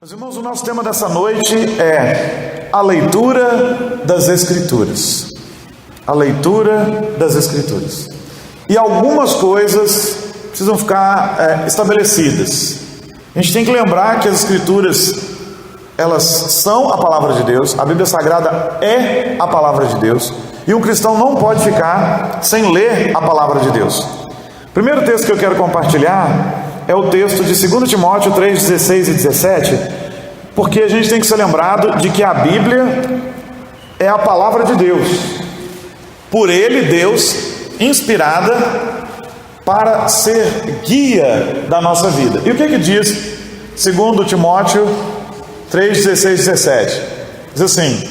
Meus irmãos, o nosso tema dessa noite é a leitura das Escrituras. A leitura das Escrituras. E algumas coisas precisam ficar estabelecidas. A gente tem que lembrar que as Escrituras, elas são a palavra de Deus. A Bíblia Sagrada é a palavra de Deus. E um cristão não pode ficar sem ler a palavra de Deus. O primeiro texto que eu quero compartilhar é o texto de 2 Timóteo 3, 16 e 17, porque a gente tem que ser lembrado de que a Bíblia é a palavra de Deus. Por ele, Deus, inspirada para ser guia da nossa vida. E o que diz 2 Timóteo 3, 16 e 17? Diz assim: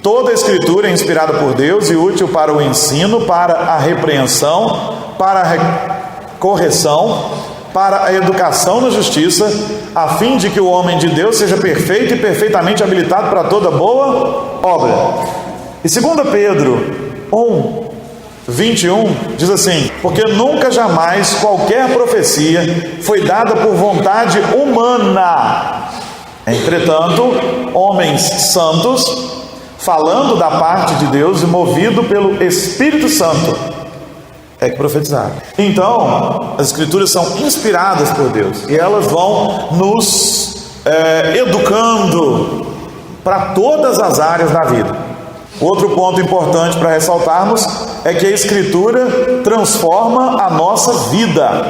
toda a Escritura é inspirada por Deus e útil para o ensino, para a repreensão, para a correção, para a educação na justiça, a fim de que o homem de Deus seja perfeito e perfeitamente habilitado para toda boa obra. E 2 Pedro 1, 21 diz assim: porque nunca jamais qualquer profecia foi dada por vontade humana. Entretanto, homens santos, falando da parte de Deus e movido pelo Espírito Santo, é que profetizaram. Então, as Escrituras são inspiradas por Deus e elas vão nos educando para todas as áreas da vida. Outro ponto importante para ressaltarmos é que a Escritura transforma a nossa vida.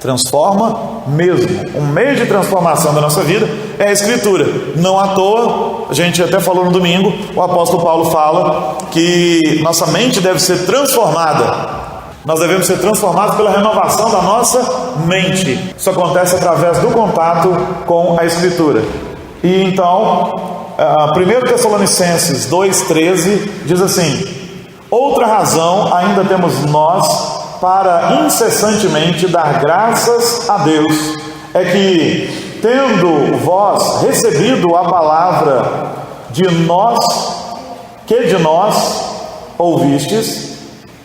Transforma mesmo. Um meio de transformação da nossa vida é a Escritura. Não à toa, a gente até falou no domingo, o apóstolo Paulo fala que nossa mente deve ser transformada. Nós devemos ser transformados pela renovação da nossa mente. Isso acontece através do contato com a Escritura. E então, 1 Tessalonicenses 2,13 diz assim: outra razão ainda temos nós para incessantemente dar graças a Deus, é que, tendo vós recebido a palavra de nós ouvistes,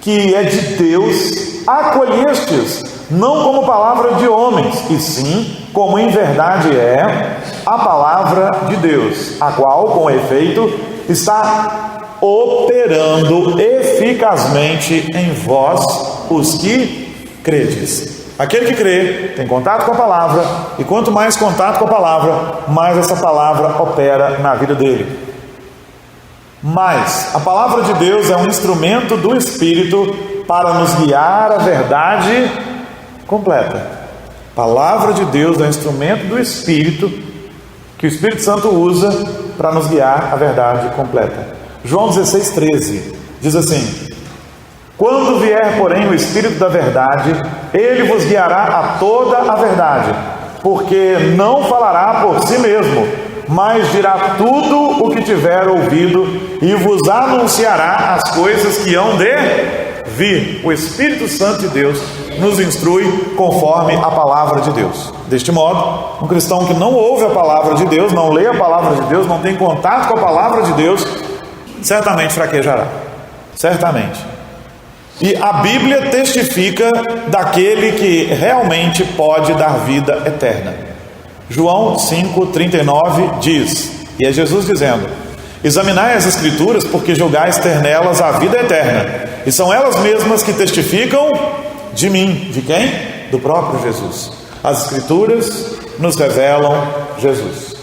que é de Deus, acolhestes, não como palavra de homens, e sim como em verdade é a palavra de Deus, a qual, com efeito, está operando eficazmente em vós, os que credes. Aquele que crê tem contato com a palavra, e quanto mais contato com a palavra, mais essa palavra opera na vida dele. Mas a palavra de Deus é um instrumento do Espírito para nos guiar à verdade completa. A palavra de Deus é um instrumento do Espírito que o Espírito Santo usa para nos guiar à verdade completa. João 16,13 diz assim: quando vier, porém, o Espírito da verdade, ele vos guiará a toda a verdade, porque não falará por si mesmo, mas dirá tudo o que tiver ouvido e vos anunciará as coisas que hão de vir. O Espírito Santo de Deus nos instrui conforme a palavra de Deus. Deste modo, um cristão que não ouve a palavra de Deus, não lê a palavra de Deus, não tem contato com a palavra de Deus, certamente fraquejará. Certamente. E a Bíblia testifica daquele que realmente pode dar vida eterna. João 5,39 diz, e é Jesus dizendo: examinai as Escrituras, porque julgais ter nelas a vida eterna, e são elas mesmas que testificam de mim. De quem? Do próprio Jesus. As Escrituras nos revelam Jesus.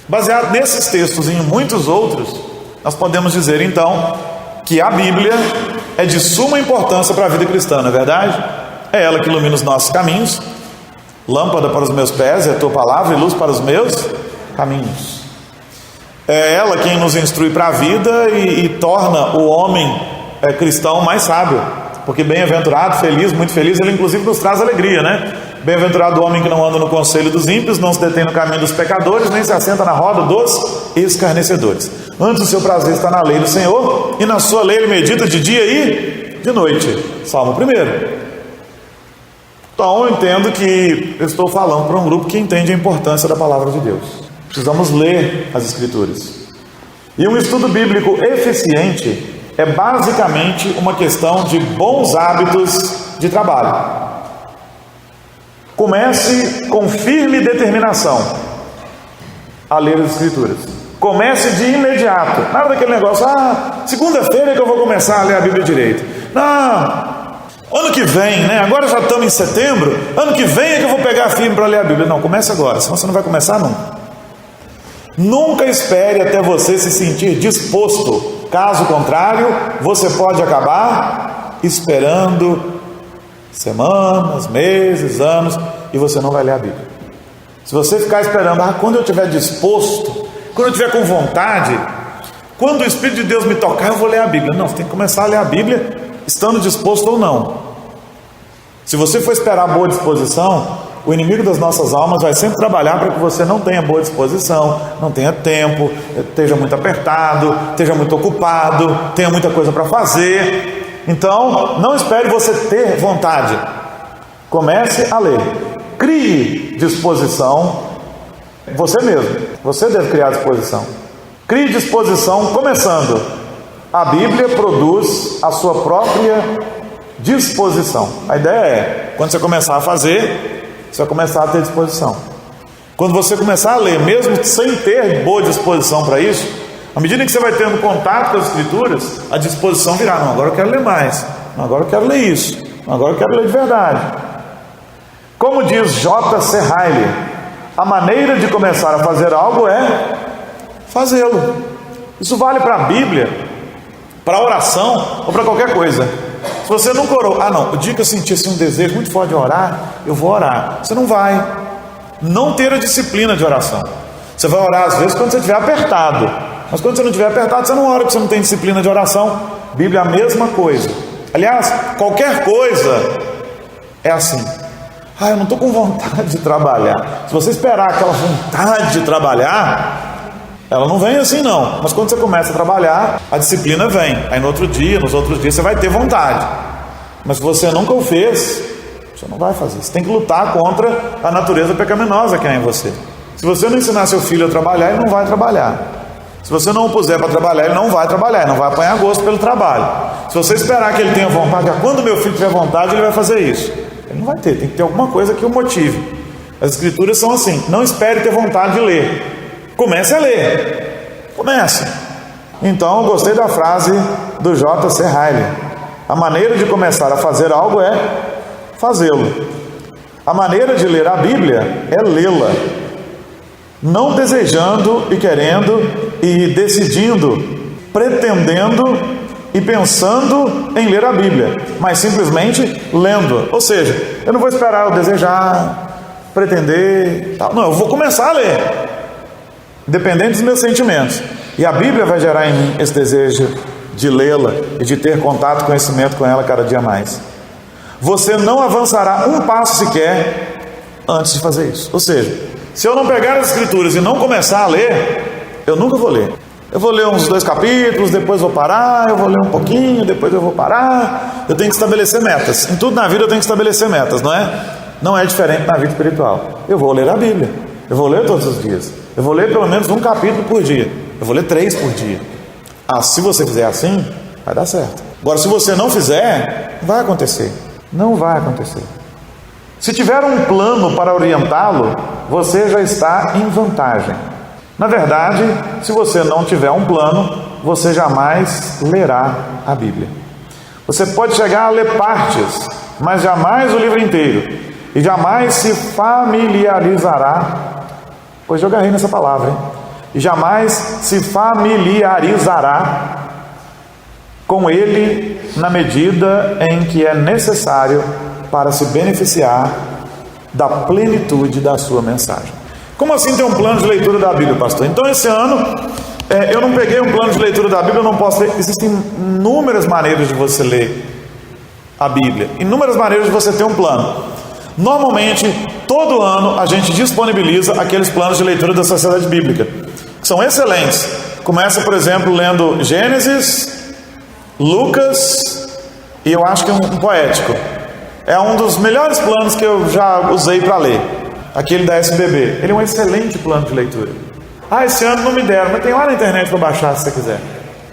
Baseado nesses textos e em muitos outros, nós podemos dizer então que a Bíblia é de suma importância para a vida cristã, não é verdade? É ela que ilumina os nossos caminhos. Lâmpada para os meus pés é a tua palavra e luz para os meus caminhos. É ela quem nos instrui para a vida e torna o homem cristão mais sábio. Porque bem-aventurado, feliz, muito feliz, ele inclusive nos traz alegria, né? Bem-aventurado o homem que não anda no conselho dos ímpios, não se detém no caminho dos pecadores, nem se assenta na roda dos escarnecedores. Antes o seu prazer está na lei do Senhor, e na sua lei ele medita de dia e de noite. Salmo 1. Então eu entendo que eu estou falando para um grupo que entende a importância da palavra de Deus. Precisamos ler as Escrituras. E um estudo bíblico eficiente é basicamente uma questão de bons hábitos de trabalho. Comece com firme determinação a ler as Escrituras. Comece de imediato. Nada daquele negócio, segunda-feira é que eu vou começar a ler a Bíblia direito. Não, ano que vem, né? Agora já estamos em setembro, ano que vem é que eu vou pegar firme para ler a Bíblia. Não, comece agora, senão você não vai começar nunca. Nunca espere até você se sentir disposto. Caso contrário, você pode acabar esperando semanas, meses, anos, e você não vai ler a Bíblia. Se você ficar esperando, quando eu estiver disposto, quando eu estiver com vontade, quando o Espírito de Deus me tocar, eu vou ler a Bíblia. Não, você tem que começar a ler a Bíblia, estando disposto ou não. Se você for esperar boa disposição, o inimigo das nossas almas vai sempre trabalhar para que você não tenha boa disposição, não tenha tempo, esteja muito apertado, esteja muito ocupado, tenha muita coisa para fazer. Então, não espere você ter vontade. Comece a ler. Crie disposição. Você mesmo. Você deve criar disposição. Crie disposição começando. A Bíblia produz a sua própria disposição. A ideia é, quando você começar a fazer, você vai começar a ter disposição. Quando você começar a ler, mesmo sem ter boa disposição para isso, à medida que você vai tendo contato com as Escrituras, a disposição virá. Não, agora eu quero ler mais. Não, agora eu quero ler isso. Não, agora eu quero ler de verdade. Como diz J.C. Ryle, a maneira de começar a fazer algo é fazê-lo. Isso vale para a Bíblia, para a oração ou para qualquer coisa. Se você nunca orou, o dia que eu sentir assim, um desejo muito forte de orar, eu vou orar. Você não vai. Não ter a disciplina de oração. Você vai orar às vezes quando você estiver apertado. Mas quando você não estiver apertado, você não ora, porque você não tem disciplina de oração. Bíblia é a mesma coisa. Aliás, qualquer coisa é assim. Eu não estou com vontade de trabalhar. Se você esperar aquela vontade de trabalhar, ela não vem assim não. Mas quando você começa a trabalhar, a disciplina vem. Aí no outro dia, nos outros dias, você vai ter vontade. Mas se você nunca o fez, você não vai fazer. Você tem que lutar contra a natureza pecaminosa que há em você. Se você não ensinar seu filho a trabalhar, ele não vai trabalhar. Se você não o puser para trabalhar, ele não vai trabalhar, ele não vai apanhar gosto pelo trabalho. Se você esperar que ele tenha vontade, quando meu filho tiver vontade, ele vai fazer isso. Ele não vai ter, tem que ter alguma coisa que o motive. As Escrituras são assim, não espere ter vontade de ler. Comece a ler. Comece. Então, eu gostei da frase do J.C. Ryle. A maneira de começar a fazer algo é fazê-lo. A maneira de ler a Bíblia é lê-la. Não desejando e querendo e decidindo, pretendendo e pensando em ler a Bíblia, mas simplesmente lendo. Ou seja, eu não vou esperar eu desejar, pretender, tal. Não, eu vou começar a ler, dependendo dos meus sentimentos. E a Bíblia vai gerar em mim esse desejo de lê-la e de ter contato, conhecimento com ela cada dia mais. Você não avançará um passo sequer antes de fazer isso. Ou seja, se eu não pegar as Escrituras e não começar a ler, eu nunca vou ler. Eu vou ler uns 2 capítulos, depois vou parar, eu vou ler um pouquinho, depois eu vou parar. Eu tenho que estabelecer metas. Em tudo na vida eu tenho que estabelecer metas, não é? Não é diferente na vida espiritual. Eu vou ler a Bíblia. Eu vou ler todos os dias. Eu vou ler pelo menos um capítulo por dia. Eu vou ler 3 por dia. Se você fizer assim, vai dar certo. Agora, se você não fizer, vai acontecer. Não vai acontecer. Se tiver um plano para orientá-lo, você já está em vantagem. Na verdade, se você não tiver um plano, você jamais lerá a Bíblia. Você pode chegar a ler partes, mas jamais o livro inteiro. E jamais se familiarizará, pois eu agarrei nessa palavra, hein? E jamais se familiarizará com ele na medida em que é necessário para se beneficiar da plenitude da sua mensagem. Como assim tem um plano de leitura da Bíblia, pastor? Então esse ano eu não peguei um plano de leitura da Bíblia, eu não posso ler. Existem inúmeras maneiras de você ler a Bíblia, inúmeras maneiras de você ter um plano. Normalmente, todo ano a gente disponibiliza aqueles planos de leitura da Sociedade Bíblica, que são excelentes. Começa, por exemplo, lendo Gênesis, Lucas e eu acho que um poético. É um dos melhores planos que eu já usei para ler, aquele da SBB. Ele é um excelente plano de leitura. Esse ano não me deram, mas tem lá na internet para baixar se você quiser.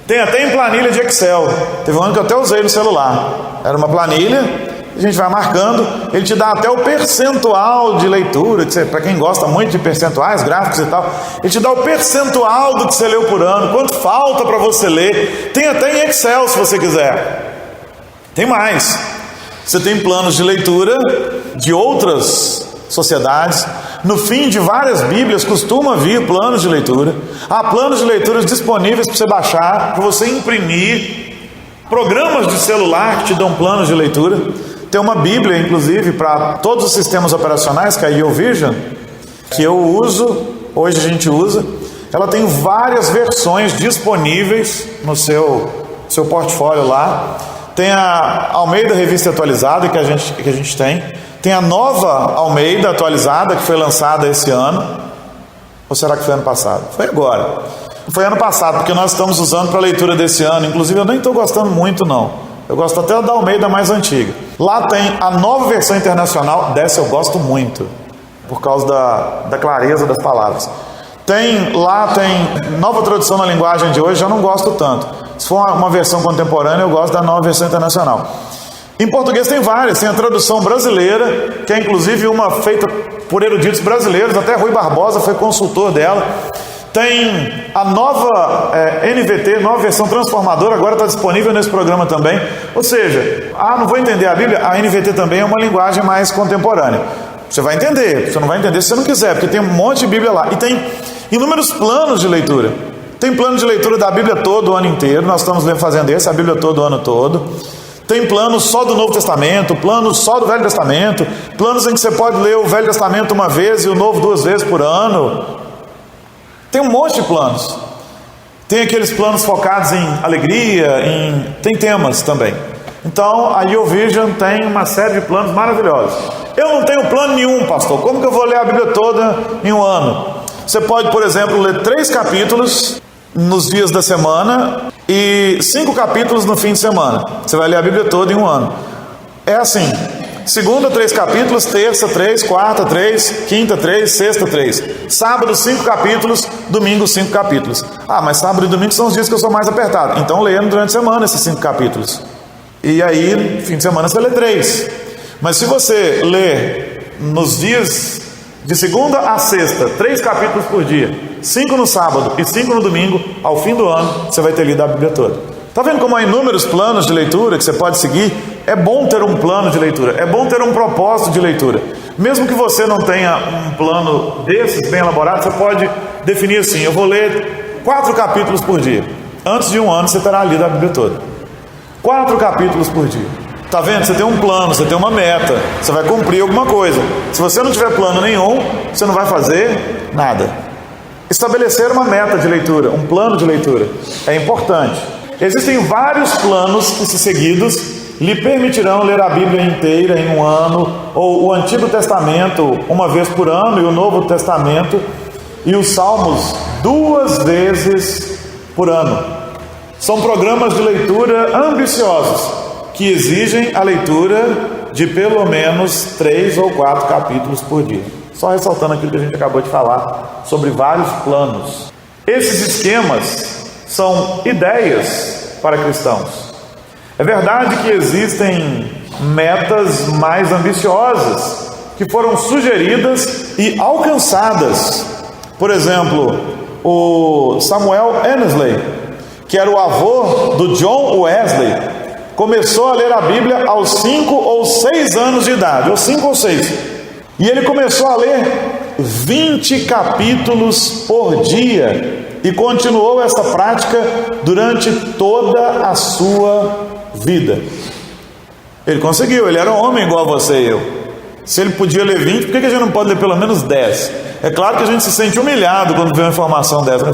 Tem até em planilha de Excel. Teve um ano que eu até usei no celular. Era uma planilha a gente vai marcando, ele te dá até o percentual de leitura, para quem gosta muito de percentuais, gráficos e tal, ele te dá o percentual do que você leu por ano, quanto falta para você ler, tem até em Excel se você quiser. Tem mais, você tem planos de leitura de outras sociedades. No fim de várias Bíblias costuma vir planos de leitura. Há planos de leituras disponíveis para você baixar, para você imprimir, programas de celular que te dão planos de leitura. Tem uma Bíblia, inclusive, para todos os sistemas operacionais, que é a YouVersion, que eu uso, hoje a gente usa. Ela tem várias versões disponíveis no seu portfólio lá. Tem a Almeida Revista Atualizada, que a gente tem. Tem a nova Almeida Atualizada, que foi lançada esse ano. Ou será que foi ano passado? Foi agora. Foi ano passado, porque nós estamos usando para a leitura desse ano. Inclusive, eu nem estou gostando muito, não. Eu gosto até da Almeida mais antiga. Lá tem a nova versão internacional. Dessa eu gosto muito, por causa da clareza das palavras. Lá tem nova tradução na linguagem de hoje, já não gosto tanto. Se for uma versão contemporânea, eu gosto da nova versão internacional. Em português tem várias, tem a tradução brasileira, que é inclusive uma feita por eruditos brasileiros, até Rui Barbosa foi consultor dela. Tem a nova NVT, nova versão transformadora, agora está disponível nesse programa também. Ou seja, não vou entender a Bíblia, a NVT também é uma linguagem mais contemporânea. Você vai entender, você não vai entender se você não quiser, porque tem um monte de Bíblia lá. E tem inúmeros planos de leitura. Tem plano de leitura da Bíblia todo o ano inteiro, nós estamos fazendo esse, a Bíblia todo o ano todo. Tem planos só do Novo Testamento, planos só do Velho Testamento, planos em que você pode ler o Velho Testamento uma vez e o Novo 2 vezes por ano. Tem um monte de planos. Tem aqueles planos focados em alegria, tem temas também. Então, a YouVersion tem uma série de planos maravilhosos. Eu não tenho plano nenhum, pastor. Como que eu vou ler a Bíblia toda em um ano? Você pode, por exemplo, ler 3 capítulos nos dias da semana e 5 capítulos no fim de semana. Você vai ler a Bíblia toda em um ano. É assim: segunda 3 capítulos, terça 3, quarta 3, quinta 3, sexta 3, sábado 5 capítulos, domingo 5 capítulos. Mas sábado e domingo são os dias que eu sou mais apertado, então leia durante a semana esses 5 capítulos. E aí, fim de semana você lê 3. Mas se você lê nos dias de segunda a sexta, 3 capítulos por dia, 5 no sábado e 5 no domingo, ao fim do ano você vai ter lido a Bíblia toda. Está vendo como há inúmeros planos de leitura que você pode seguir? É bom ter um plano de leitura, é bom ter um propósito de leitura. Mesmo que você não tenha um plano desses bem elaborado, você pode definir assim: eu vou ler 4 capítulos por dia. Antes de um ano você terá lido a Bíblia toda. 4 capítulos por dia. Está vendo? Você tem um plano, você tem uma meta, você vai cumprir alguma coisa. Se você não tiver plano nenhum, você não vai fazer nada. Estabelecer uma meta de leitura, um plano de leitura, é importante. Existem vários planos que, se seguidos, lhe permitirão ler a Bíblia inteira em um ano, ou o Antigo Testamento uma vez por ano, e o Novo Testamento e os Salmos 2 vezes por ano. São programas de leitura ambiciosos, que exigem a leitura de pelo menos 3 ou 4 capítulos por dia. Só ressaltando aquilo que a gente acabou de falar, sobre vários planos. Esses esquemas são ideias para cristãos. É verdade que existem metas mais ambiciosas, que foram sugeridas e alcançadas. Por exemplo, o Samuel Annesley, que era o avô do John Wesley, começou a ler a Bíblia aos 5 ou 6 anos de idade, ou 5 ou 6. E ele começou a ler 20 capítulos por dia e continuou essa prática durante toda a sua vida. Ele conseguiu, ele era um homem igual a você e eu. Se ele podia ler 20, por que a gente não pode ler pelo menos 10? É claro que a gente se sente humilhado quando vê uma informação dessa, né?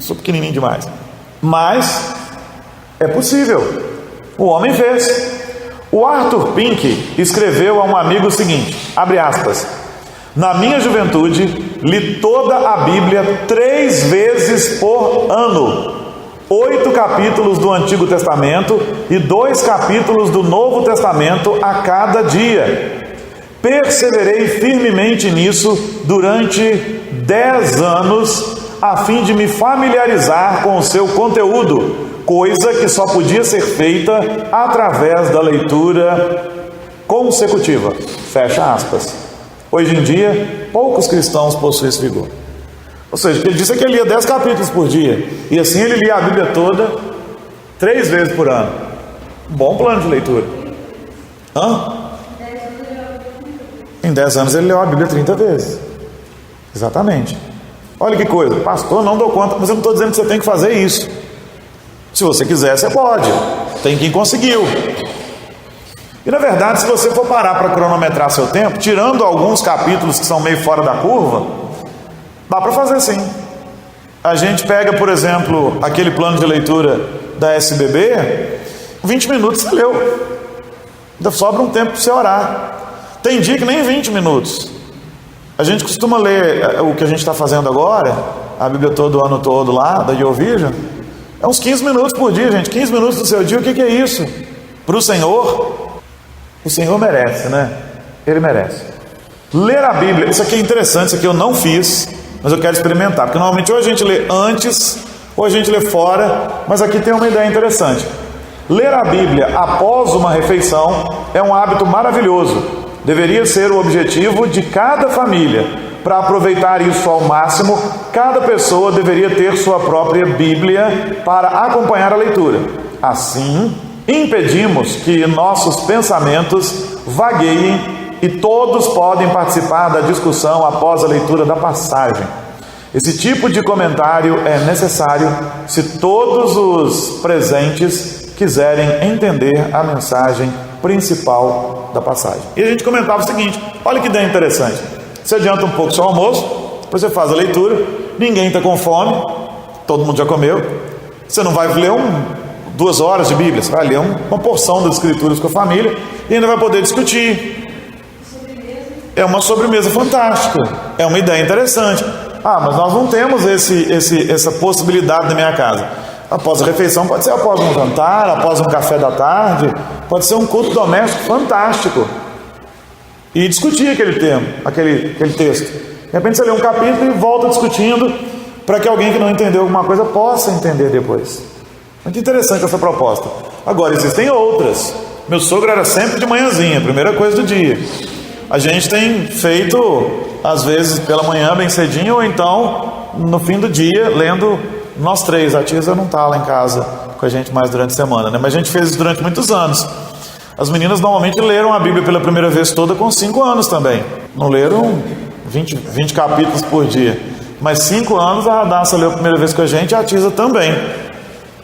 Sou pequenininho demais. Mas é possível. O homem fez. O Arthur Pink escreveu a um amigo o seguinte, abre aspas: na minha juventude, li toda a Bíblia 3 vezes por ano, 8 capítulos do Antigo Testamento e 2 capítulos do Novo Testamento a cada dia. Perseverei firmemente nisso durante 10 anos, a fim de me familiarizar com o seu conteúdo, coisa que só podia ser feita através da leitura consecutiva, fecha aspas. Hoje em dia, poucos cristãos possuem esse vigor. Ou seja, ele disse que ele lia 10 capítulos por dia, e assim ele lia a Bíblia toda 3 vezes por ano. Bom plano de leitura. Em 10 anos ele leu a Bíblia 30 vezes. Exatamente. Olha que coisa, pastor, não dou conta, mas eu não estou dizendo que você tem que fazer isso. Se você quiser, você pode. Tem quem conseguiu. E na verdade, se você for parar para cronometrar seu tempo, tirando alguns capítulos que são meio fora da curva, dá para fazer sim. A gente pega, por exemplo, aquele plano de leitura da SBB, 20 minutos você leu. Ainda sobra um tempo para você orar. Tem dia que nem 20 minutos. A gente costuma ler o que a gente está fazendo agora, a Bíblia todo o ano todo lá, da YouVision, é uns 15 minutos por dia, gente. 15 minutos do seu dia, o que é isso? Para o Senhor merece, né? Ele merece. Ler a Bíblia, isso aqui é interessante, isso aqui eu não fiz, mas eu quero experimentar, porque normalmente ou a gente lê antes, ou a gente lê fora, mas aqui tem uma ideia interessante. Ler a Bíblia após uma refeição é um hábito maravilhoso. Deveria ser o objetivo de cada família. Para aproveitar isso ao máximo, cada pessoa deveria ter sua própria Bíblia para acompanhar a leitura. Assim, impedimos que nossos pensamentos vagueiem e todos podem participar da discussão após a leitura da passagem. Esse tipo de comentário é necessário se todos os presentes quiserem entender a mensagem principal da passagem. E a gente comentava o seguinte: olha que ideia interessante. Você adianta um pouco o seu almoço, depois você faz a leitura, ninguém está com fome, todo mundo já comeu. Você não vai ler 2 horas de Bíblia, você vai ler uma porção das Escrituras com a família e ainda vai poder discutir. É uma sobremesa fantástica, é uma ideia interessante. Mas nós não temos essa possibilidade na minha casa. Após a refeição, pode ser após um jantar, após um café da tarde, pode ser um culto doméstico fantástico. E discutir aquele tema, aquele texto. De repente você lê um capítulo e volta discutindo, para que alguém que não entendeu alguma coisa possa entender depois. Muito interessante essa proposta. Agora, existem outras. Meu sogro era sempre de manhãzinha, primeira coisa do dia. A gente tem feito, às vezes, pela manhã, bem cedinho, ou então, no fim do dia, lendo nós 3. A Tisa não está lá em casa com a gente mais durante a semana, né? Mas a gente fez isso durante muitos anos. As meninas normalmente leram a Bíblia pela primeira vez toda com 5 anos também. Não leram 20 capítulos por dia. Mas 5 anos a Radassa leu a primeira vez com a gente e a Tisa também.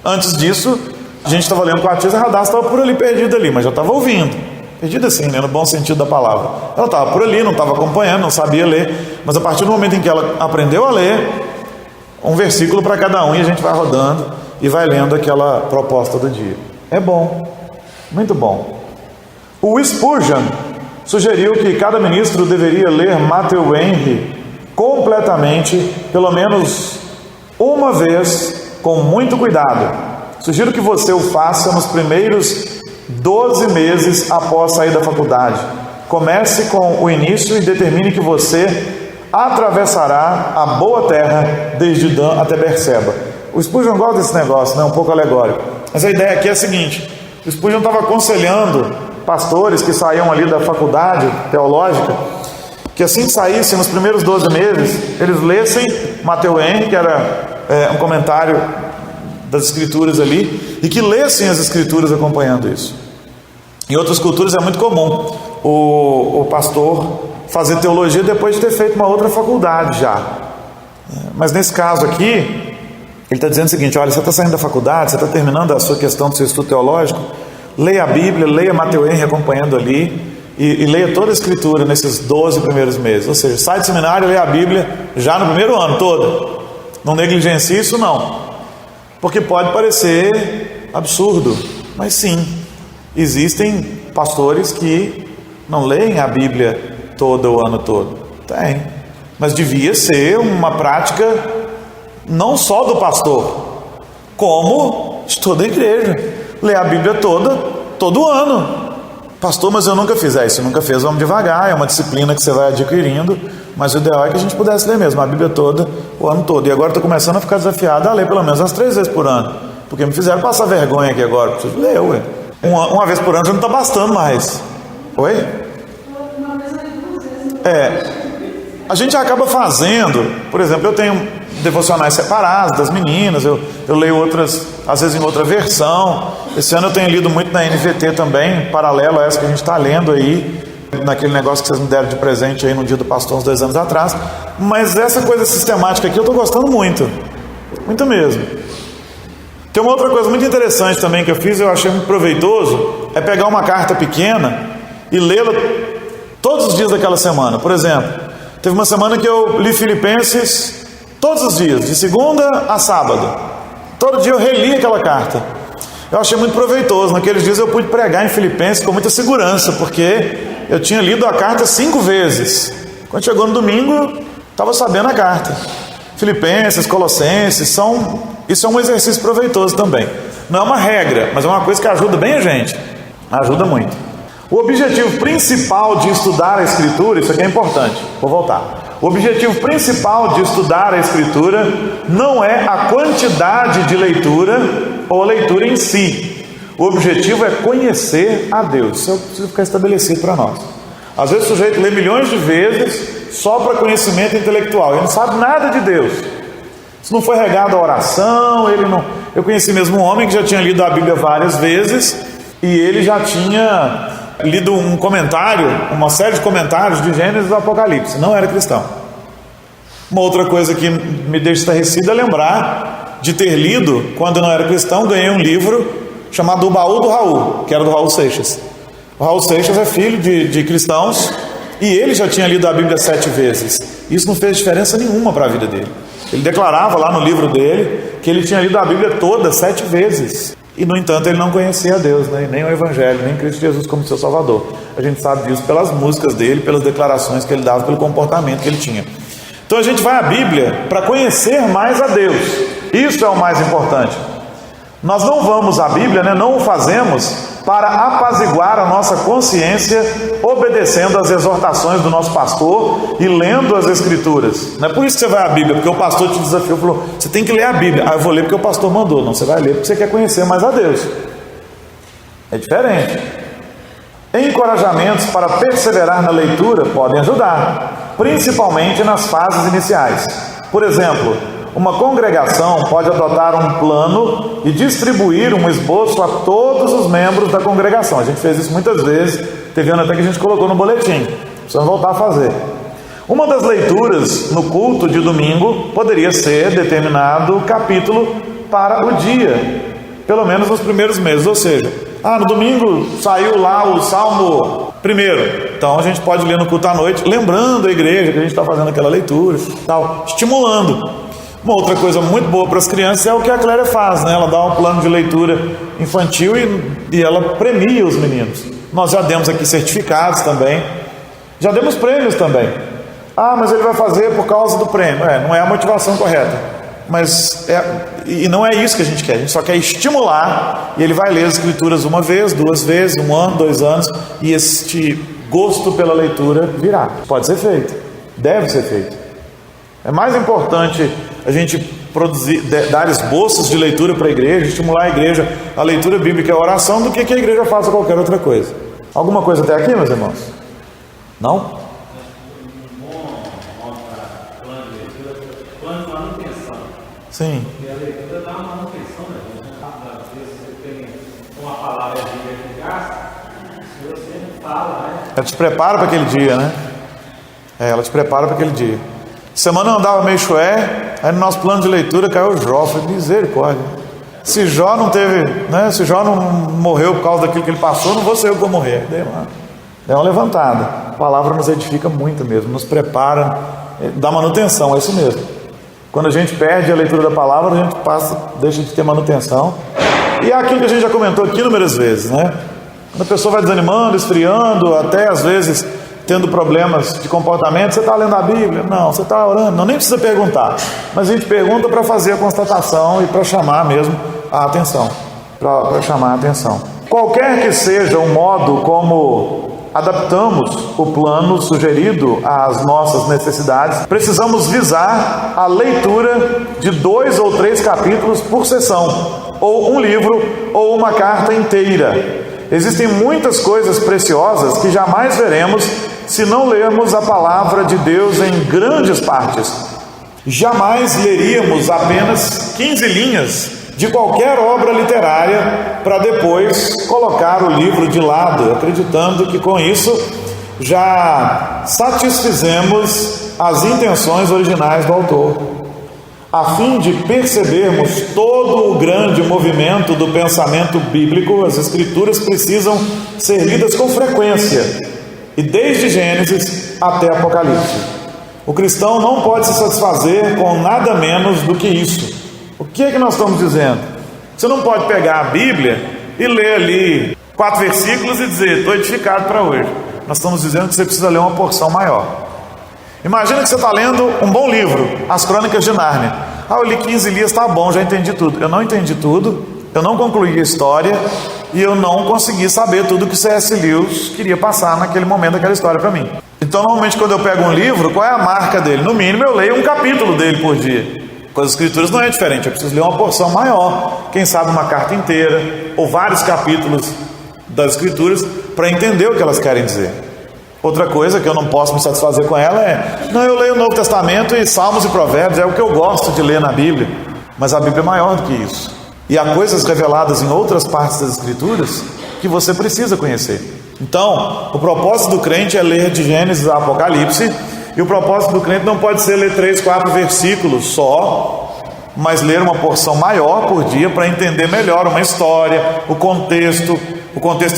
Antes disso, a gente estava lendo com a Tisa, a Radassa estava por ali, perdida ali, mas já estava ouvindo. Perdida assim, né? No bom sentido da palavra. Ela estava por ali, não estava acompanhando, não sabia ler. Mas a partir do momento em que ela aprendeu a ler, um versículo para cada um, e a gente vai rodando e vai lendo aquela proposta do dia. É bom, muito bom. O Spurgeon sugeriu que cada ministro deveria ler Matthew Henry completamente, pelo menos uma vez, com muito cuidado. Sugiro que você o faça nos primeiros 12 meses após sair da faculdade. Comece com o início e determine que você atravessará a boa terra desde Dan até Berseba. O Spurgeon gosta desse negócio, né? Um pouco alegórico. Mas a ideia aqui é a seguinte: o Spurgeon estava aconselhando pastores que saíam ali da faculdade teológica, que assim que saíssem nos primeiros 12 meses, eles lessem Matthew Henry, que era um comentário das Escrituras ali, e que lessem as Escrituras acompanhando isso. Em outras culturas é muito comum o pastor fazer teologia depois de ter feito uma outra faculdade já. Mas nesse caso aqui, ele está dizendo o seguinte: olha, você está saindo da faculdade, você está terminando a sua questão do seu estudo teológico, leia a Bíblia, leia Matthew Henry acompanhando ali, e leia toda a Escritura nesses 12 primeiros meses. Ou seja, sai do seminário e leia a Bíblia já no primeiro ano todo. Não negligencie isso não, porque pode parecer absurdo, mas sim, existem pastores que não leem a Bíblia todo o ano todo. Tem, mas devia ser uma prática não só do pastor, como de toda a igreja. Ler a Bíblia todo ano. Pastor, mas eu nunca fiz. Isso nunca fez, vamos devagar, é uma disciplina que você vai adquirindo, mas o ideal é que a gente pudesse ler mesmo a Bíblia toda, o ano todo. E agora estou começando a ficar desafiado a ler pelo menos umas 3 vezes por ano, porque me fizeram passar vergonha aqui agora. Preciso ler, ué. Uma vez por ano já não está bastando mais. Oi? A gente acaba fazendo, por exemplo, eu tenho devocionais separados das meninas, eu leio outras, às vezes em outra versão. Esse ano eu tenho lido muito na NVT também, paralelo a essa que a gente está lendo aí, naquele negócio que vocês me deram de presente aí no dia do pastor uns 2 anos atrás. Mas essa coisa sistemática aqui eu estou gostando muito, muito mesmo. Tem uma outra coisa muito interessante também que eu fiz, eu achei muito proveitoso, é pegar uma carta pequena e lê-la todos os dias daquela semana. Por exemplo, teve uma semana que eu li Filipenses todos os dias, de segunda a sábado. Todo dia eu reli aquela carta. Eu achei muito proveitoso. Naqueles dias eu pude pregar em Filipenses com muita segurança, porque eu tinha lido a carta 5 vezes. Quando chegou no domingo, estava sabendo a carta. Filipenses, Colossenses, isso é um exercício proveitoso também. Não é uma regra, mas é uma coisa que ajuda bem a gente. Ajuda muito. O objetivo principal de estudar a Escritura, isso aqui é importante, vou voltar. O objetivo principal de estudar a Escritura não é a quantidade de leitura ou a leitura em si. O objetivo é conhecer a Deus. Isso precisa ficar estabelecido para nós. Às vezes o sujeito lê milhões de vezes só para conhecimento intelectual. Ele não sabe nada de Deus. Isso não foi regado à oração. Eu conheci mesmo um homem que já tinha lido a Bíblia várias vezes e ele já tinha lido um comentário, uma série de comentários de Gênesis e Apocalipse. Não era cristão. Uma outra coisa que me deixa estarrecido é lembrar de ter lido, quando eu não era cristão, ganhei um livro chamado O Baú do Raul, que era do Raul Seixas. O Raul Seixas é filho de cristãos e ele já tinha lido a Bíblia 7 vezes. Isso não fez diferença nenhuma para a vida dele. Ele declarava lá no livro dele que ele tinha lido a Bíblia toda 7 vezes. E, no entanto, ele não conhecia a Deus, né? Nem o Evangelho, nem Cristo Jesus como seu Salvador. A gente sabe disso pelas músicas dele, pelas declarações que ele dava, pelo comportamento que ele tinha. Então a gente vai à Bíblia para conhecer mais a Deus. Isso é o mais importante. Nós não vamos à Bíblia, né? Não o fazemos para apaziguar a nossa consciência, obedecendo às exortações do nosso pastor e lendo as Escrituras. Não é por isso que você vai à Bíblia, porque o pastor te desafiou, falou, você tem que ler a Bíblia. Eu vou ler porque o pastor mandou. Não, você vai ler porque você quer conhecer mais a Deus. É diferente. Encorajamentos para perseverar na leitura podem ajudar, principalmente nas fases iniciais. Por exemplo, uma congregação pode adotar um plano e distribuir um esboço a todos os membros da congregação. A gente fez isso muitas vezes, teve ano até que a gente colocou no boletim. Precisamos voltar a fazer. Uma das leituras no culto de domingo poderia ser determinado capítulo para o dia, pelo menos nos primeiros meses. Ou seja, no domingo saiu lá o Salmo 1. Então a gente pode ler no culto à noite, lembrando a igreja que a gente está fazendo aquela leitura, tal, estimulando. Uma outra coisa muito boa para as crianças é o que a Cléria faz, né? Ela dá um plano de leitura infantil e ela premia os meninos. Nós já demos aqui certificados também, já demos prêmios também. Mas ele vai fazer por causa do prêmio. Não é a motivação correta, mas e não é isso que a gente quer. A gente só quer estimular, e ele vai ler as Escrituras 1 vez, 2 vezes, 1 ano, 2 anos, e este gosto pela leitura virá. Pode ser feito, deve ser feito. É mais importante a gente produzir, dar esboços de leitura para a igreja, estimular a igreja, a leitura bíblica e a oração, do que a igreja faça qualquer outra coisa. Alguma coisa até aqui, meus irmãos? Não? Plano de manutenção. Sim. Porque a leitura dá uma manutenção, né? Às vezes você tem uma palavra de gasta, se você não fala, né? Ela te prepara para aquele dia, né? Ela te prepara para aquele dia. Semana eu andava meio chué, aí no nosso plano de leitura caiu Jó. Falei, misericórdia. Se Jó não teve, né? Se Jó não morreu por causa daquilo que ele passou, não vou ser eu que vou morrer. Deu uma levantada. A palavra nos edifica muito mesmo, nos prepara, dá manutenção, é isso mesmo. Quando a gente perde a leitura da palavra, a gente deixa de ter manutenção. E é aquilo que a gente já comentou aqui inúmeras vezes, né? Quando a pessoa vai desanimando, esfriando, até às vezes tendo problemas de comportamento, você está lendo a Bíblia? Não, você está orando? Não, nem precisa perguntar. Mas a gente pergunta para fazer a constatação e para chamar mesmo a atenção. Para chamar a atenção. Qualquer que seja o modo como adaptamos o plano sugerido às nossas necessidades, precisamos visar a leitura de 2 ou 3 capítulos por sessão, ou um livro, ou uma carta inteira. Existem muitas coisas preciosas que jamais veremos se não lermos a palavra de Deus em grandes partes. Jamais leríamos apenas 15 linhas de qualquer obra literária para depois colocar o livro de lado, acreditando que com isso já satisfizemos as intenções originais do autor. A fim de percebermos todo o grande movimento do pensamento bíblico, as Escrituras precisam ser lidas com frequência, e desde Gênesis até Apocalipse. O cristão não pode se satisfazer com nada menos do que isso. O que é que nós estamos dizendo? Você não pode pegar a Bíblia e ler ali 4 versículos e dizer, estou edificado para hoje. Nós estamos dizendo que você precisa ler uma porção maior. Imagina que você está lendo um bom livro, As Crônicas de Nárnia. Eu li 15 linhas, está bom, já entendi tudo. Eu não entendi tudo, eu não concluí a história e eu não consegui saber tudo que C.S. Lewis queria passar naquele momento daquela história para mim. Então, normalmente, quando eu pego um livro, qual é a marca dele? No mínimo, eu leio um capítulo dele por dia. Com as Escrituras não é diferente, eu preciso ler uma porção maior, quem sabe uma carta inteira, ou vários capítulos das Escrituras, para entender o que elas querem dizer. Outra coisa que eu não posso me satisfazer com ela é, não, eu leio o Novo Testamento e Salmos e Provérbios, é o que eu gosto de ler na Bíblia, mas a Bíblia é maior do que isso. E há coisas reveladas em outras partes das Escrituras que você precisa conhecer. Então, o propósito do crente é ler de Gênesis a Apocalipse, e o propósito do crente não pode ser ler 3, 4 versículos só, mas ler uma porção maior por dia para entender melhor uma história, o contexto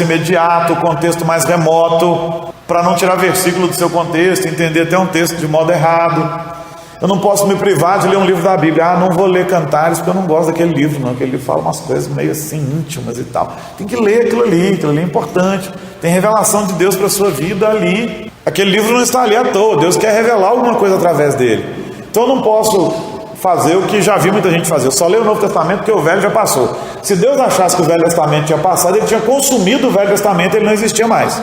imediato, o contexto mais remoto, para não tirar versículo do seu contexto, entender até um texto de modo errado. Eu não posso me privar de ler um livro da Bíblia. Não vou ler Cantares porque eu não gosto daquele livro, não. Aquele livro fala umas coisas meio assim íntimas e tal. Tem que ler aquilo ali é importante. Tem revelação de Deus para a sua vida ali. Aquele livro não está ali à toa, Deus quer revelar alguma coisa através dele. Então eu não posso fazer o que já vi muita gente fazer. Eu só leio o Novo Testamento porque o Velho já passou. Se Deus achasse que o Velho Testamento tinha passado, ele tinha consumido o Velho Testamento, ele não existia mais.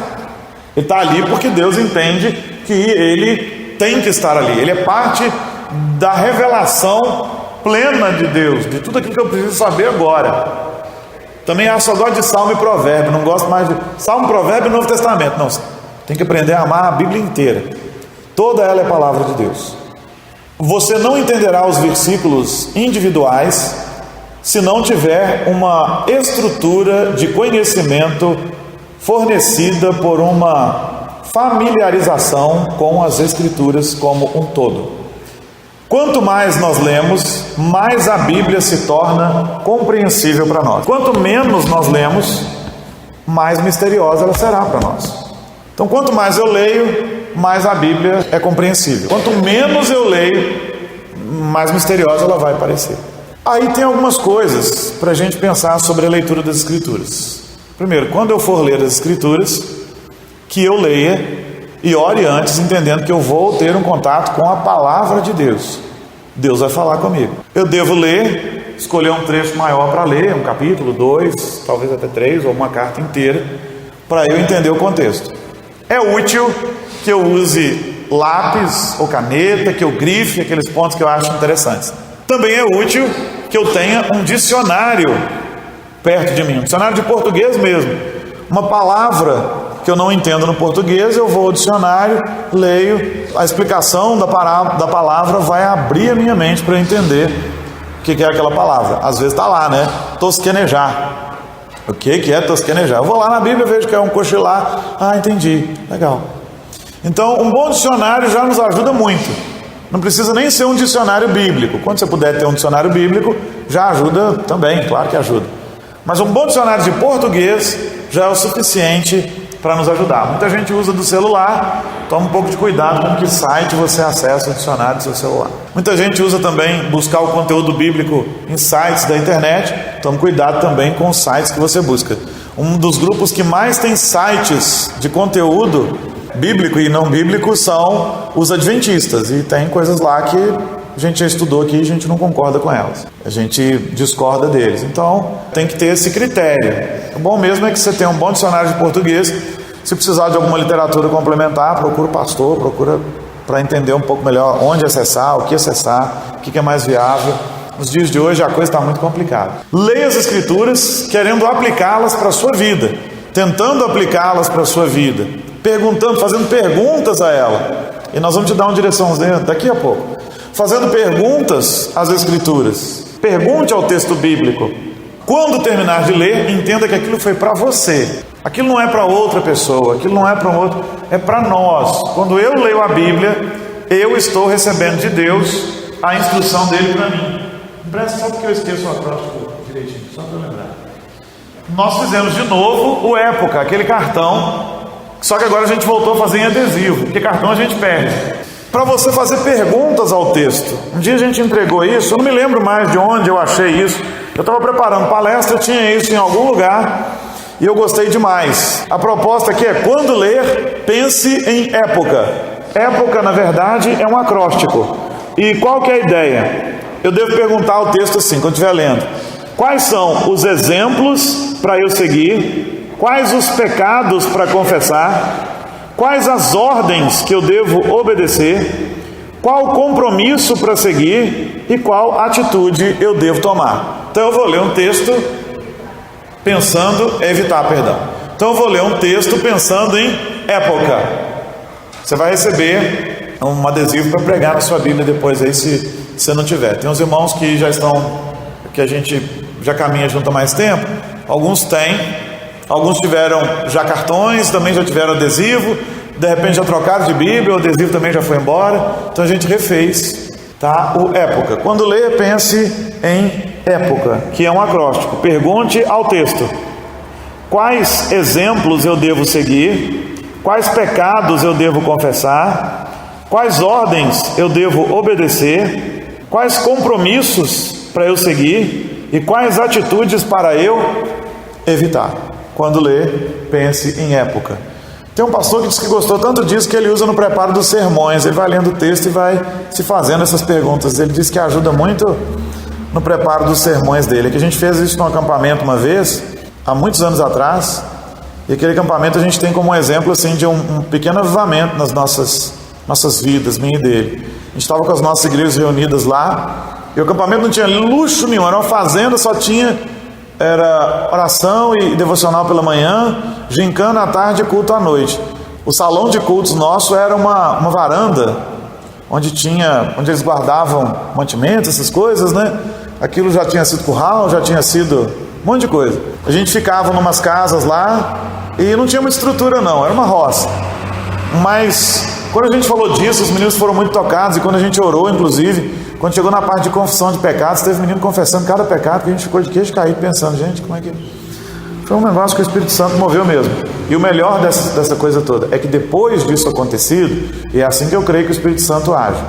Ele está ali porque Deus entende que ele tem que estar ali. Ele é parte da revelação plena de Deus, de tudo aquilo que eu preciso saber agora. Também só gosto de Salmo e Provérbio, não gosto mais de Salmo, Provérbio e Novo Testamento. Não, tem que aprender a amar a Bíblia inteira. Toda ela é palavra de Deus. Você não entenderá os versículos individuais se não tiver uma estrutura de conhecimento fornecida por uma familiarização com as Escrituras como um todo. Quanto mais nós lemos, mais a Bíblia se torna compreensível para nós. Quanto menos nós lemos, mais misteriosa ela será para nós. Então, quanto mais eu leio, mais a Bíblia é compreensível. Quanto menos eu leio, mais misteriosa ela vai parecer. Aí tem algumas coisas para a gente pensar sobre a leitura das Escrituras. Primeiro, quando eu for ler as Escrituras, que eu leia e ore antes, entendendo que eu vou ter um contato com a palavra de Deus. Deus vai falar comigo. Eu devo ler, escolher um trecho maior para ler, um capítulo, 2, talvez até 3, ou uma carta inteira, para eu entender o contexto. É útil que eu use lápis ou caneta, que eu grife aqueles pontos que eu acho interessantes. Também é útil que eu tenha um dicionário perto de mim, um dicionário de português mesmo. Uma palavra que eu não entendo no português, eu vou ao dicionário, leio, a explicação da palavra vai abrir a minha mente para eu entender o que é aquela palavra. Às vezes está lá, né? Tosquenejar. O que é tosquenejar? Eu vou lá na Bíblia, vejo que é um cochilar. Entendi. Legal. Então, um bom dicionário já nos ajuda muito. Não precisa nem ser um dicionário bíblico. Quando você puder ter um dicionário bíblico, já ajuda também, claro que ajuda. Mas um bom dicionário de português já é o suficiente para nos ajudar. Muita gente usa do celular, toma um pouco de cuidado com que site você acessa o dicionário do seu celular. Muita gente usa também buscar o conteúdo bíblico em sites da internet, tome cuidado também com os sites que você busca. Um dos grupos que mais tem sites de conteúdo bíblico e não bíblico são os adventistas, e tem coisas lá que a gente já estudou aqui e a gente não concorda com elas. A gente discorda deles. Então, tem que ter esse critério. O bom mesmo é que você tenha um bom dicionário de português. Se precisar de alguma literatura complementar, procura o pastor, procura para entender um pouco melhor onde acessar, o que é mais viável. Nos dias de hoje a coisa está muito complicada. Leia as Escrituras querendo aplicá-las para a sua vida. tentando aplicá-las para a sua vida, perguntando, fazendo perguntas a ela. E nós vamos te dar uma direçãozinha daqui a pouco. Fazendo perguntas às Escrituras. Pergunte ao texto bíblico. Quando terminar de ler, entenda que aquilo foi para você. Aquilo não é para outra pessoa, aquilo não é para um outro, é para nós. Quando eu leio a Bíblia, eu estou recebendo de Deus a instrução dele para mim. Presta só porque eu esqueço o acróstico direitinho, só para eu lembrar. Nós fizemos de novo o Época, aquele cartão, só que agora a gente voltou a fazer em adesivo, porque cartão a gente perde. Para você fazer perguntas ao texto. Um dia a gente entregou isso, eu não me lembro mais de onde eu achei isso. Eu estava preparando palestra, tinha isso em algum lugar e eu gostei demais. A proposta aqui é: quando ler, pense em época. Época, na verdade, é um acróstico. E qual que é a ideia? Eu devo perguntar ao texto assim, quando estiver lendo: quais são os exemplos para eu seguir? Quais os pecados para confessar? Quais as ordens que eu devo obedecer? Qual o compromisso para seguir? E qual atitude eu devo tomar? Então eu vou ler um texto pensando, Então eu vou ler um texto pensando em época. Você vai receber um adesivo para pregar na sua Bíblia depois aí, se você não tiver. Tem uns irmãos que já estão, que a gente já caminha junto há mais tempo. Alguns têm, alguns tiveram já cartões, também já tiveram adesivo. De repente já trocaram de Bíblia, o adesivo também já foi embora. Então a gente refez, tá? O época. Quando ler, pense em época, que é um acróstico. Pergunte ao texto: quais exemplos eu devo seguir? Quais pecados eu devo confessar? Quais ordens eu devo obedecer? Quais compromissos para eu seguir? E quais atitudes para eu evitar? Quando ler, pense em época. Tem um pastor que diz que gostou tanto disso que ele usa no preparo dos sermões. Ele vai lendo o texto e vai se fazendo essas perguntas. Ele diz que ajuda muito no preparo dos sermões dele. Que a gente fez isso num acampamento uma vez, há muitos anos atrás. E aquele acampamento a gente tem como um exemplo assim, de um pequeno avivamento nas nossas vidas, minha e dele. A gente estava com as nossas igrejas reunidas lá. E o acampamento não tinha luxo nenhum, era uma fazenda, só tinha... Era oração e devocional pela manhã, gincana à tarde e culto à noite. O salão de cultos nosso era uma varanda, onde eles guardavam mantimentos, essas coisas, né? Aquilo já tinha sido curral, já tinha sido um monte de coisa. A gente ficava em umas casas lá e não tinha muita estrutura não, era uma roça. Mas quando a gente falou disso, os meninos foram muito tocados, e quando a gente orou, inclusive, quando chegou na parte de confissão de pecados, teve menino confessando cada pecado, que a gente ficou de queixo caído pensando: gente, como é que... Foi um negócio que o Espírito Santo moveu mesmo. E o melhor dessa coisa toda é que depois disso acontecido, e é assim que eu creio que o Espírito Santo age.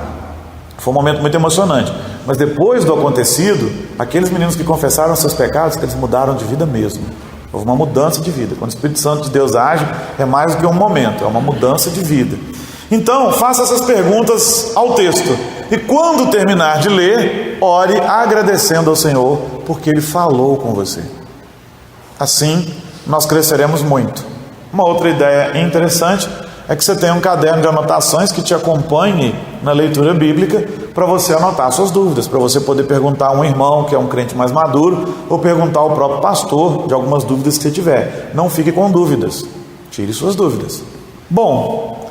Foi um momento muito emocionante. Mas depois do acontecido, aqueles meninos que confessaram seus pecados, eles mudaram de vida mesmo. Houve uma mudança de vida. Quando o Espírito Santo de Deus age, é mais do que um momento, é uma mudança de vida. Então, faça essas perguntas ao texto. E quando terminar de ler, ore agradecendo ao Senhor, porque Ele falou com você. Assim, nós cresceremos muito. Uma outra ideia interessante é que você tenha um caderno de anotações que te acompanhe na leitura bíblica, para você anotar suas dúvidas, para você poder perguntar a um irmão que é um crente mais maduro, ou perguntar ao próprio pastor de algumas dúvidas que você tiver. Não fique com dúvidas, tire suas dúvidas. Bom,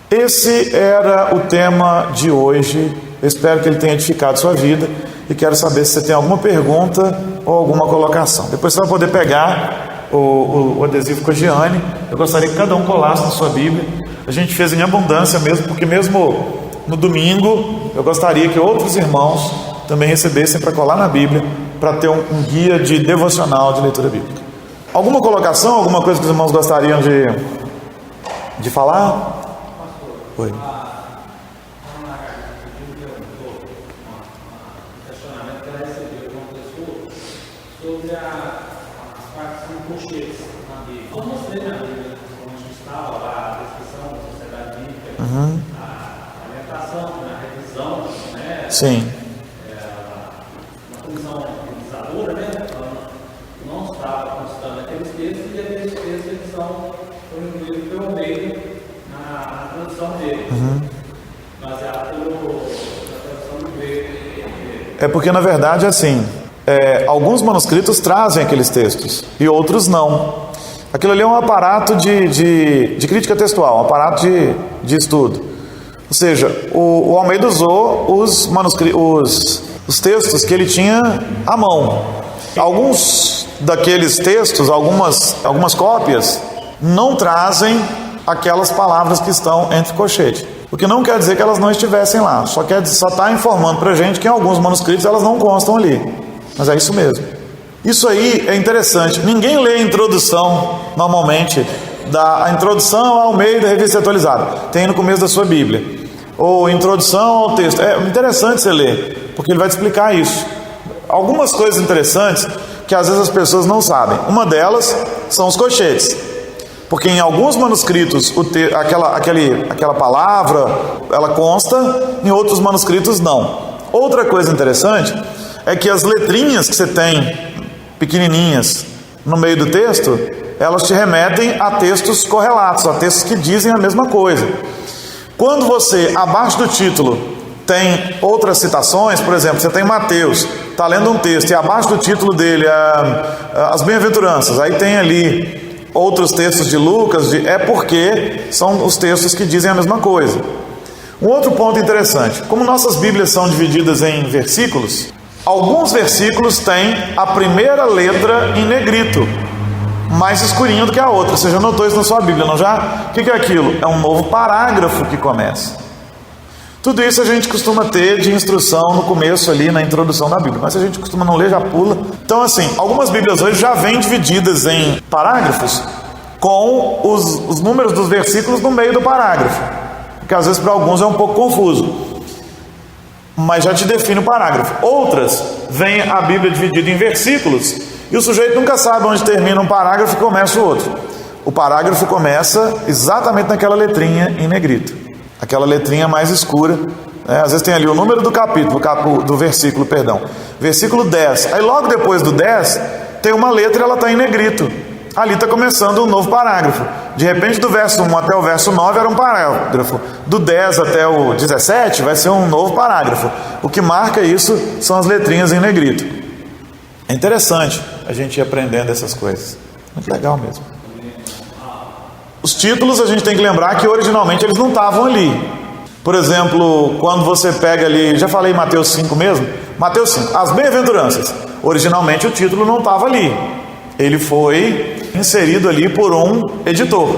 esse era o tema de hoje. Eu espero que ele tenha edificado sua vida e quero saber se você tem alguma pergunta ou alguma colocação. Depois você vai poder pegar o adesivo com a Giane. Eu gostaria que cada um colasse na sua Bíblia. A gente fez em abundância mesmo, porque mesmo no domingo eu gostaria que outros irmãos também recebessem para colar na Bíblia, para ter um guia de devocional de leitura bíblica. Alguma colocação, alguma coisa que os irmãos gostariam de falar? Oi. Sobre as partes de colchetes na Bíblia. Eu mostrei na Bíblia, onde estava lá a descrição da sociedade bíblica, a alimentação, a revisão, né? Sim. Uma comissão revisadora, né? Não estava constando aqueles textos, e aqueles textos eles são incluídos pelo meio na tradução dele, baseado na tradução do grego. É porque na verdade assim, alguns manuscritos trazem aqueles textos e outros não. Aquilo ali é um aparato de crítica textual, um aparato de estudo. Ou seja, o Almeida usou os textos que ele tinha à mão. Alguns daqueles textos, algumas cópias, não trazem aquelas palavras que estão entre colchete. O que não quer dizer que elas não estivessem lá. Só está informando para a gente que em alguns manuscritos elas não constam ali. Mas é isso mesmo. Isso aí é interessante. Ninguém lê a introdução, normalmente, a introdução ao meio da revista atualizada. Tem no começo da sua Bíblia. Ou introdução ao texto. É interessante você ler, porque ele vai te explicar isso. Algumas coisas interessantes que às vezes as pessoas não sabem. Uma delas são os colchetes. Porque em alguns manuscritos aquela palavra ela consta, em outros manuscritos não. Outra coisa interessante é que as letrinhas que você tem pequenininhas no meio do texto, elas te remetem a textos correlatos, a textos que dizem a mesma coisa. Quando você, abaixo do título, tem outras citações, por exemplo, você tem Mateus, está lendo um texto e abaixo do título dele as bem-aventuranças, aí tem ali outros textos de Lucas, é porque são os textos que dizem a mesma coisa. Um outro ponto interessante, como nossas Bíblias são divididas em versículos, alguns versículos têm a primeira letra em negrito, mais escurinho do que a outra. Você já notou isso na sua Bíblia, não já? O que é aquilo? É um novo parágrafo que começa. Tudo isso a gente costuma ter de instrução no começo ali, na introdução da Bíblia. Mas se a gente costuma não ler, já pula. Então assim, algumas Bíblias hoje já vêm divididas em parágrafos com os números dos versículos no meio do parágrafo. Que às vezes para alguns é um pouco confuso. Mas já te define o parágrafo. Outras, vem a Bíblia dividida em versículos e o sujeito nunca sabe onde termina um parágrafo e começa o outro. O parágrafo começa exatamente naquela letrinha em negrito, aquela letrinha mais escura, né? Às vezes tem ali o número do capítulo, do versículo, versículo 10. Aí logo depois do 10 tem uma letra e ela está em negrito. Ali está começando um novo parágrafo. De repente, do verso 1 até o verso 9 era um parágrafo. Do 10 até o 17 vai ser um novo parágrafo. O que marca isso são as letrinhas em negrito. É interessante a gente ir aprendendo essas coisas. Muito legal mesmo. Os títulos a gente tem que lembrar que originalmente eles não estavam ali. Por exemplo, quando você pega ali, já falei Mateus 5 mesmo? Mateus 5, as bem-aventuranças. Originalmente o título não estava ali. Ele foi inserido ali por um editor.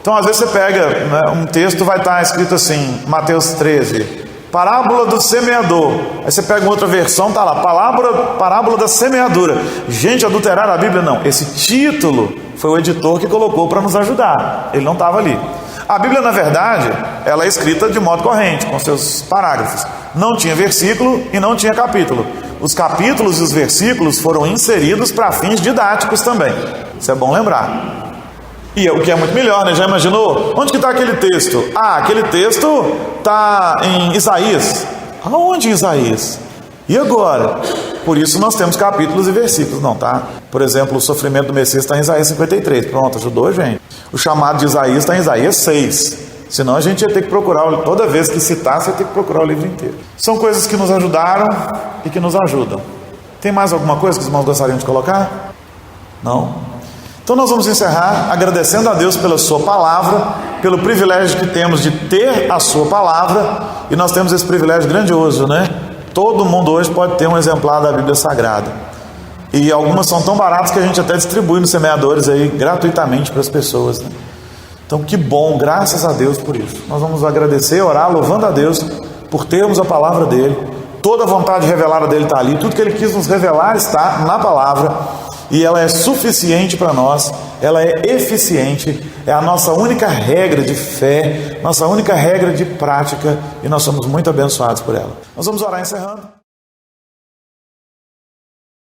Então às vezes você pega, né, um texto vai estar escrito assim, Mateus 13, parábola do semeador. Aí você pega uma outra versão, está lá, parábola da semeadura. Gente, adulteraram a Bíblia? Não, esse título foi o editor que colocou para nos ajudar. Ele não estava ali. A Bíblia, na verdade, ela é escrita de modo corrente, com seus parágrafos. Não tinha versículo e não tinha capítulo. Os capítulos e os versículos foram inseridos para fins didáticos também. Isso é bom lembrar. E o que é muito melhor, né? Já imaginou? Onde que está aquele texto? Ah, aquele texto está em Isaías. Aonde em Isaías? E agora? Por isso nós temos capítulos e versículos, não tá? Por exemplo, o sofrimento do Messias está em Isaías 53. Pronto, ajudou a gente. O chamado de Isaías está em Isaías 6. Senão a gente ia ter que procurar, toda vez que citar, você ia ter que procurar o livro inteiro. São coisas que nos ajudaram e que nos ajudam. Tem mais alguma coisa que os irmãos gostariam de colocar? Não? Então nós vamos encerrar agradecendo a Deus pela sua palavra, pelo privilégio que temos de ter a sua palavra, e nós temos esse privilégio grandioso, né? Todo mundo hoje pode ter um exemplar da Bíblia Sagrada. E algumas são tão baratas que a gente até distribui nos semeadores aí gratuitamente para as pessoas, né? Então que bom, graças a Deus por isso. Nós vamos agradecer, orar, louvando a Deus por termos a palavra dele. Toda a vontade revelada dele está ali. Tudo que ele quis nos revelar está na palavra. E ela é suficiente para nós. Ela é eficiente. É a nossa única regra de fé, nossa única regra de prática. E nós somos muito abençoados por ela. Nós vamos orar encerrando.